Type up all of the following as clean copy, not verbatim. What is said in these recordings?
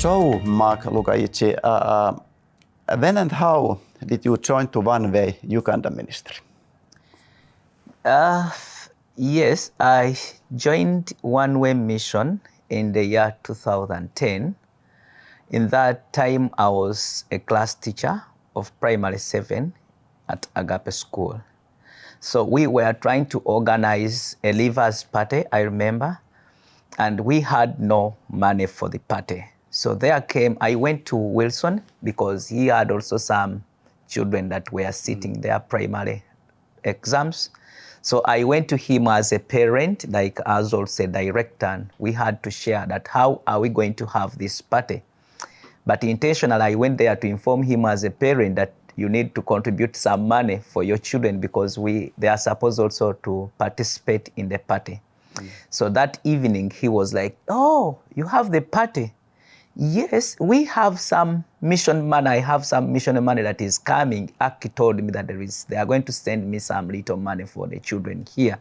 So, Mark Lugayizin, when and how did you join to One Way Ugandan ministry? Yes, I joined One Way Mission in the year 2010. In that time, I was a class teacher of primary 7 at Agape School. So we were trying to organize a leavers party, I remember, and we had no money for the party. So I went to Wilson because he had also some children that were sitting their primary exams. So I went to him as a parent, like as also a director, and we had to share that how are we going to have this party. But intentionally, I went there to inform him as a parent that you need to contribute some money for your children because they are supposed also to participate in the party. So that evening, he was like, "Oh, you have the party?" "Yes, we have some mission money. I have some mission money that is coming." Aki told me that they are going to send me some little money for the children here.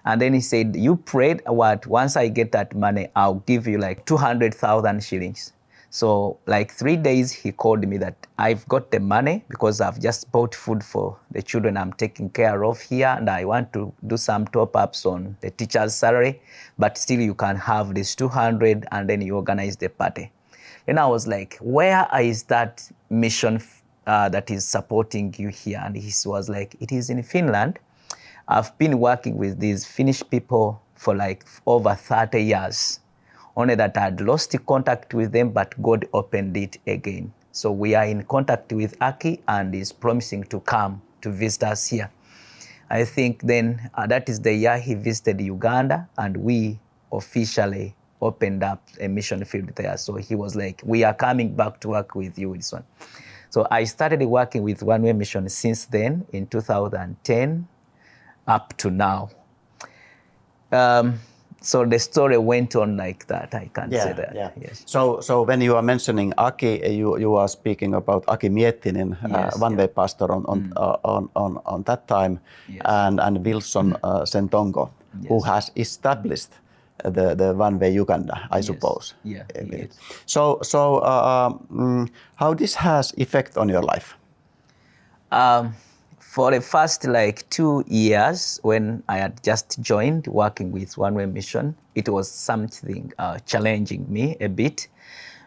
And then he said, "You prayed what? Once I get that money, I'll give you like 200,000 shillings. So like 3 days, he called me that I've got the money because I've just bought food for the children I'm taking care of here, and I want to do some top-ups on the teacher's salary, but still you can have this 200 and then you organize the party." And I was like, "Where is that mission that is supporting you here?" And he was like, "It is in Finland. I've been working with these Finnish people for like over 30 years. Only that I'd lost contact with them, but God opened it again. So we are in contact with Aki and is promising to come to visit us here." I think then that is the year he visited Uganda, and we officially opened up a mission field there. So he was like, "We are coming back to work with you, Wilson." So I started working with One Way Mission since then in 2010 up to now. So the story went on like that, I can say that. Yeah. Yes. So when you are mentioning Aki, you are speaking about Aki Miettinen, One Way pastor on that time, Yes. and Wilson Sentongo, who has established the One Way Uganda, I suppose. Yeah. Yes. So how this has effect on your life? For the first like 2 years when I had just joined working with One Way Mission, it was something challenging me a bit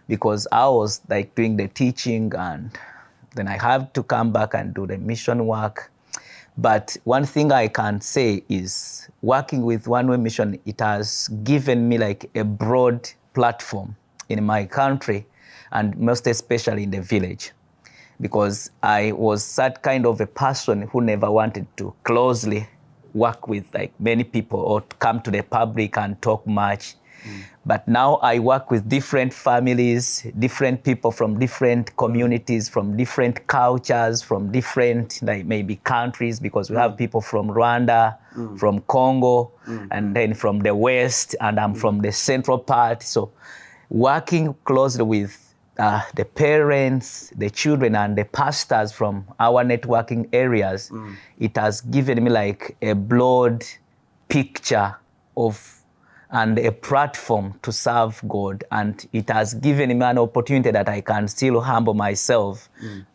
because I was like doing the teaching and then I have to come back and do the mission work. But one thing I can say is working with One Way Mission, it has given me like a broad platform in my country and most especially in the village. Because I was that kind of a person who never wanted to closely work with like many people or to come to the public and talk much. But now I work with different families, different people from different communities, from different cultures, from different like maybe countries, because we have people from Rwanda, from Congo, and then from the West, and I'm from the central part. So working closely with the parents, the children, and the pastors from our networking areas, it has given me like a broad picture of and a platform to serve God. And it has given me an opportunity that I can still humble myself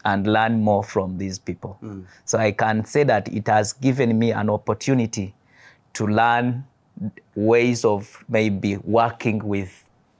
and learn more from these people. So I can say that it has given me an opportunity to learn ways of maybe working with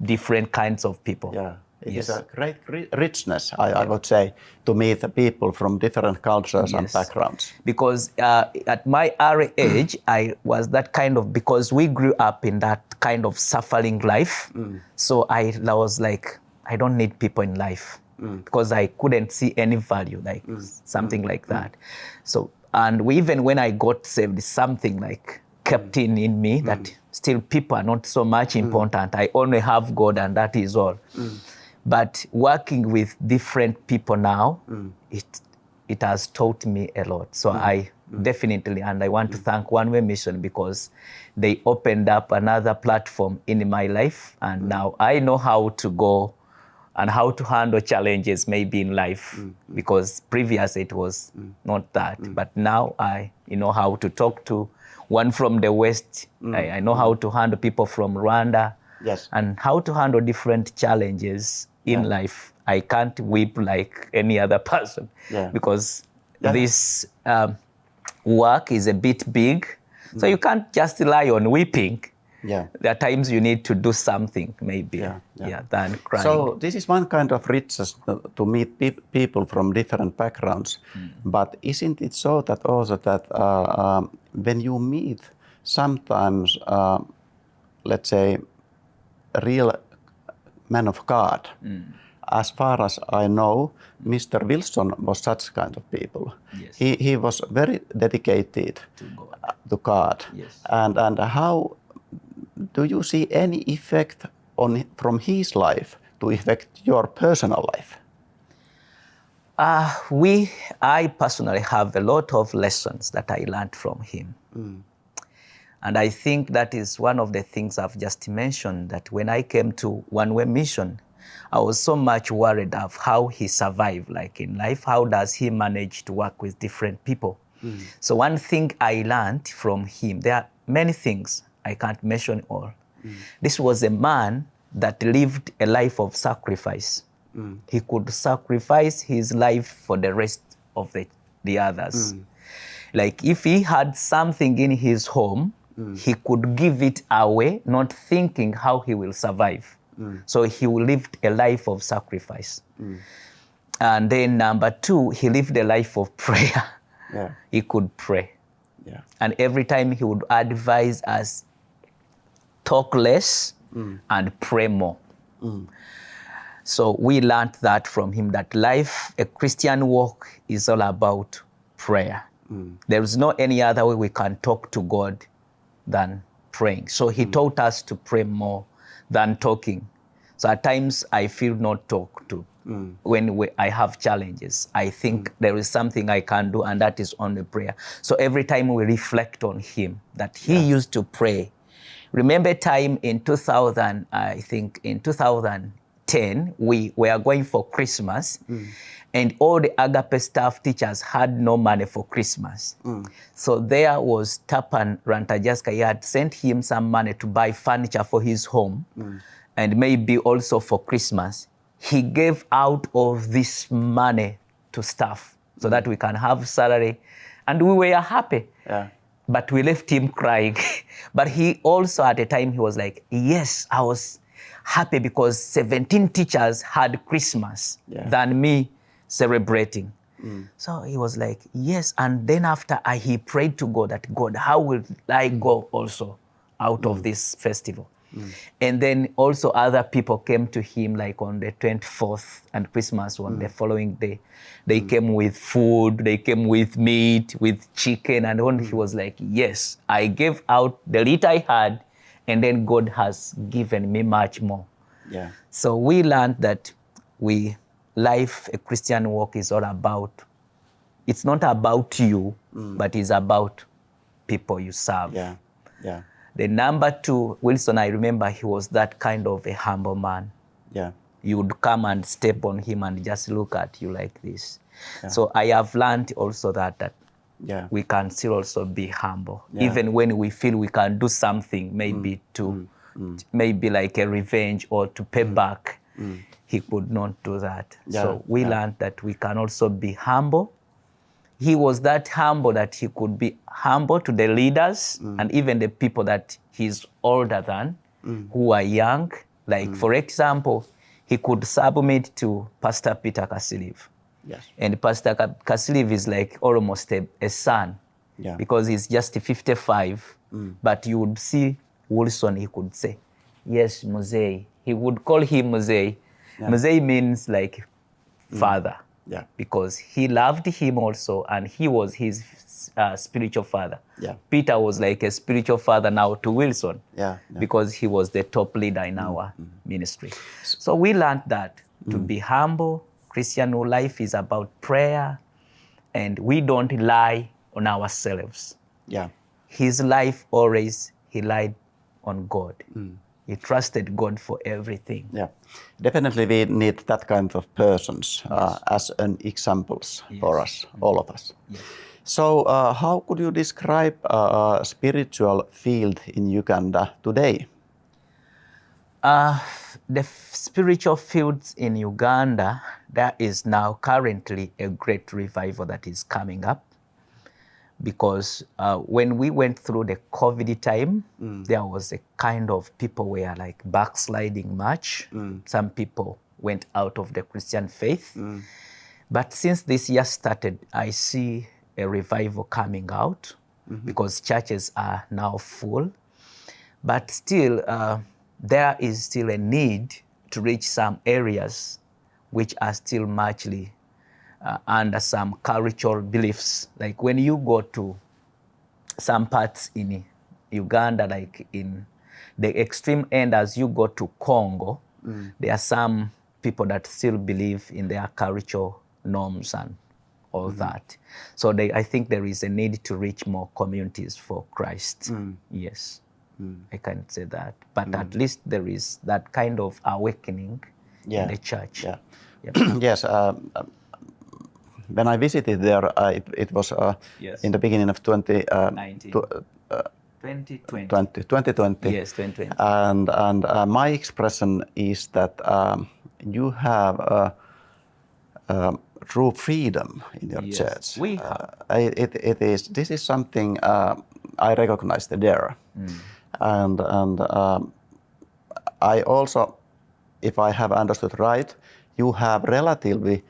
different kinds of people. Yeah. It is a great richness, I would say, to meet people from different cultures and backgrounds. Because at my early age, I was that kind of, because we grew up in that kind of suffering life. So I was like, I don't need people in life because I couldn't see any value, like something like that. So, and even when I got saved, something like kept in me that still people are not so much important. I only have God and that is all. But working with different people now, it has taught me a lot. So I definitely, and I want to thank One Way Mission because they opened up another platform in my life. And now I know how to go and how to handle challenges maybe in life, because previously it was not that. But now I know how to talk to one from the West. I know how to handle people from Rwanda Yes. and how to handle different challenges in life. I can't weep like any other person because this work is a bit big. So you can't just rely on weeping. Yeah. There are times you need to do something, maybe, than crying. So this is one kind of richness to meet people from different backgrounds. But isn't it so that also that when you meet sometimes, let's say, a real man of God, as far as I know, Mr. Wilson was such kind of people. Yes. He was very dedicated to God. Yes. And how do you see any effect from his life to affect your personal life? I personally have a lot of lessons that I learned from him. And I think that is one of the things I've just mentioned, that when I came to One Way Mission, I was so much worried of how he survived, like in life, how does he manage to work with different people? So one thing I learned from him, there are many things, I can't mention all. This was a man that lived a life of sacrifice. He could sacrifice his life for the rest of the others. Like if he had something in his home, he could give it away, not thinking how he will survive. So he lived a life of sacrifice. And then number two, he lived a life of prayer. He could pray. And every time he would advise us, talk less and pray more. So we learned that from him, that life, a Christian walk, is all about prayer. There is no any other way we can talk to God than praying. So he taught us to pray more than talking. So at times I feel not talked to. When I have challenges, I think there is something I can do, and that is only prayer. So every time we reflect on him, that he used to pray. Remember time in 2000, I think in 2010, we were going for Christmas, and all the Agape staff teachers had no money for Christmas. So there was Tapan Rantajaska. He had sent him some money to buy furniture for his home, and maybe also for Christmas. He gave out of this money to staff so that we can have salary, and we were happy. But we left him crying. But he also at the time, he was like, yes, I was happy because 17 teachers had Christmas than me celebrating. So he was like, yes. And then after he prayed to God that, God, how will I go also out of this festival? And then also other people came to him like on the 24th and Christmas on the following day. They came with food, they came with meat, with chicken, and then he was like, yes, I gave out the little I had, and then God has given me much more. So we learned that life, a Christian walk is all about, it's not about you, but it's about people you serve. The number two, Wilson, I remember he was that kind of a humble man. You would come and step on him and just look at you like this. So I have learned also that we can still also be humble. Even when we feel we can do something, maybe maybe like a revenge or to pay back, he could not do that. So we learned that we can also be humble. He was that humble that he could be humble to the leaders and even the people that he's older than, who are young. Like, for example, he could submit to Pastor Peter Kasiliv. And Pastor Kasiliv is like almost a son because he's just 55. But you would see Wilson, he could say, yes, Muzei. He would call him Muzei. Muzei means like father. Because he loved him also, and he was his spiritual father. Peter was like a spiritual father now to Wilson, because he was the top leader in our ministry. So we learned that to be humble, Christian life is about prayer, and we don't rely on ourselves. His life always, he relied on God. He trusted God for everything. Definitely we need that kind of persons as an examples for us, all of us. So how could you describe spiritual field in Uganda today? The spiritual fields in Uganda, there is now currently a great revival that is coming up, because when we went through the COVID time, there was a kind of people were like backsliding much. Some people went out of the Christian faith. But since this year started, I see a revival coming out because churches are now full. But still, there is still a need to reach some areas which are still muchly under some cultural beliefs. Like when you go to some parts in Uganda, like in the extreme end, as you go to Congo, there are some people that still believe in their cultural norms and all that. So I think there is a need to reach more communities for Christ. Yes, I can say that. But at least there is that kind of awakening in the church. Yes. When I visited there, it was in the beginning of 2020. Yes, 2020. And my expression is that you have true freedom in your church. We have. This is something I recognized there. And I also, if I have understood right, you have relatively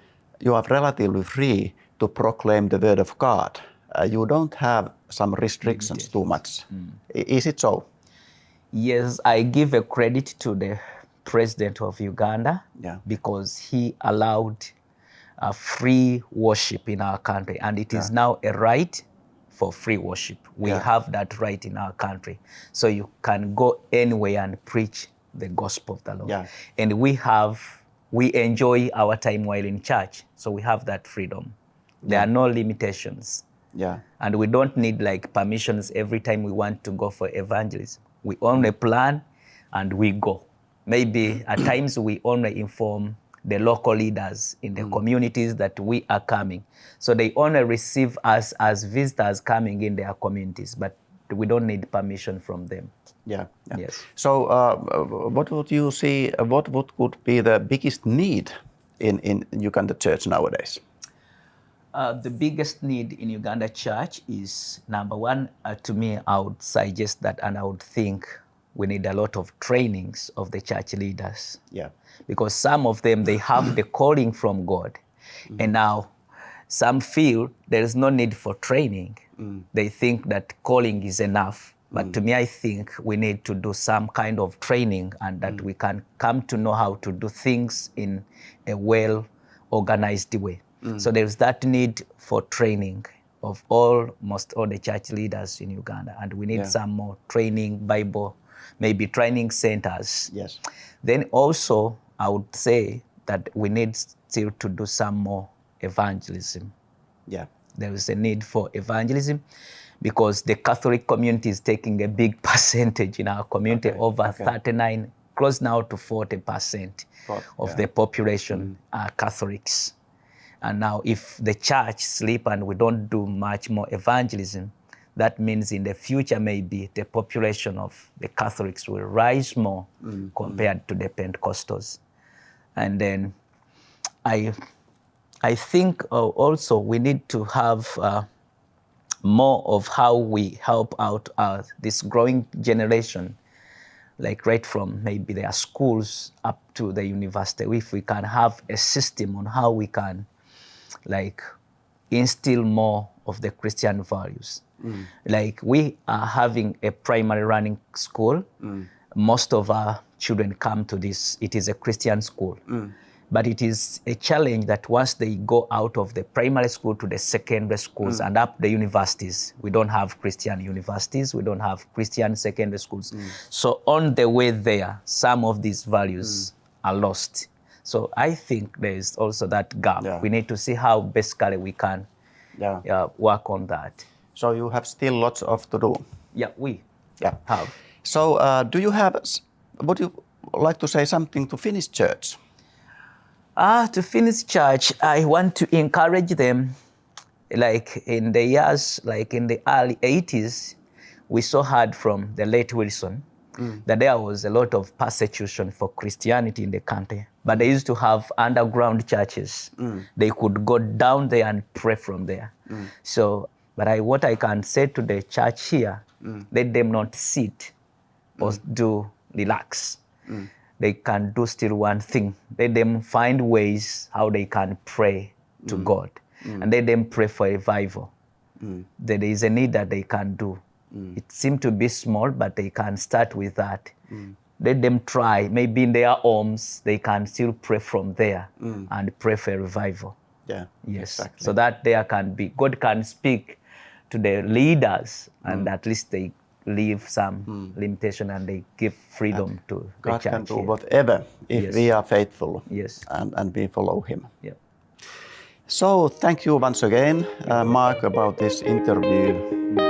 free to proclaim the word of God. You don't have some restrictions too much. Is it so? Yes, I give a credit to the president of Uganda because he allowed free worship in our country, and it is now a right for free worship. We have that right in our country. So you can go anywhere and preach the gospel of the Lord. And we enjoy our time while in church, so we have that freedom. There are no limitations. And we don't need like permissions every time we want to go for evangelism. We only plan and we go. Maybe at times we only inform the local leaders in the communities that we are coming. So they only receive us as visitors coming in their communities, but we don't need permission from them. Yes. So what would you see, what could be the biggest need in Uganda church nowadays? The biggest need in Uganda church is, number one, to me, I would suggest that, and I would think we need a lot of trainings of the church leaders. Because some of them, they have the calling from God. And now some feel there is no need for training. They think that calling is enough. But to me, I think we need to do some kind of training, and that we can come to know how to do things in a well-organized way. So there's that need for training of almost all the church leaders in Uganda. And we need some more training, Bible, maybe training centers. Then also, I would say that we need still to do some more evangelism. There is a need for evangelism because the Catholic community is taking a big percentage in our community, over 39, close now to 40% of the population are Catholics. And now if the church sleep and we don't do much more evangelism, that means in the future maybe the population of the Catholics will rise more compared to the Pentecostals. And then I think also we need to have more of how we help out this growing generation, like right from maybe their schools up to the university. If we can have a system on how we can like instill more of the Christian values. Like we are having a primary running school. Most of our children come to this. It is a Christian school. But it is a challenge that once they go out of the primary school to the secondary schools and up the universities, we don't have Christian universities, we don't have Christian secondary schools. So on the way there, some of these values are lost. So I think there is also that gap. We need to see how basically we can work on that. So you have still lots of to do. We have. So would you like to say something to Finnish church? To Finnish church, I want to encourage them, like in the early 80s, we so heard from the late Wilson that there was a lot of persecution for Christianity in the country. But they used to have underground churches. They could go down there and pray from there. So, but what I can say to the church here, let them not sit or do relax. They can do still one thing. Let them find ways how they can pray to God. And let them pray for revival. There is a need that they can do. It seems to be small, but they can start with that. Let them try. Maybe in their homes, they can still pray from there and pray for revival. Yeah, Yes. exactly. So that there can be, God can speak to the leaders and at least they leave some limitation and they give freedom to the God church. can do here. whatever if we are faithful Yes. and we follow Him. Yeah. So thank you once again, Mark, about this interview.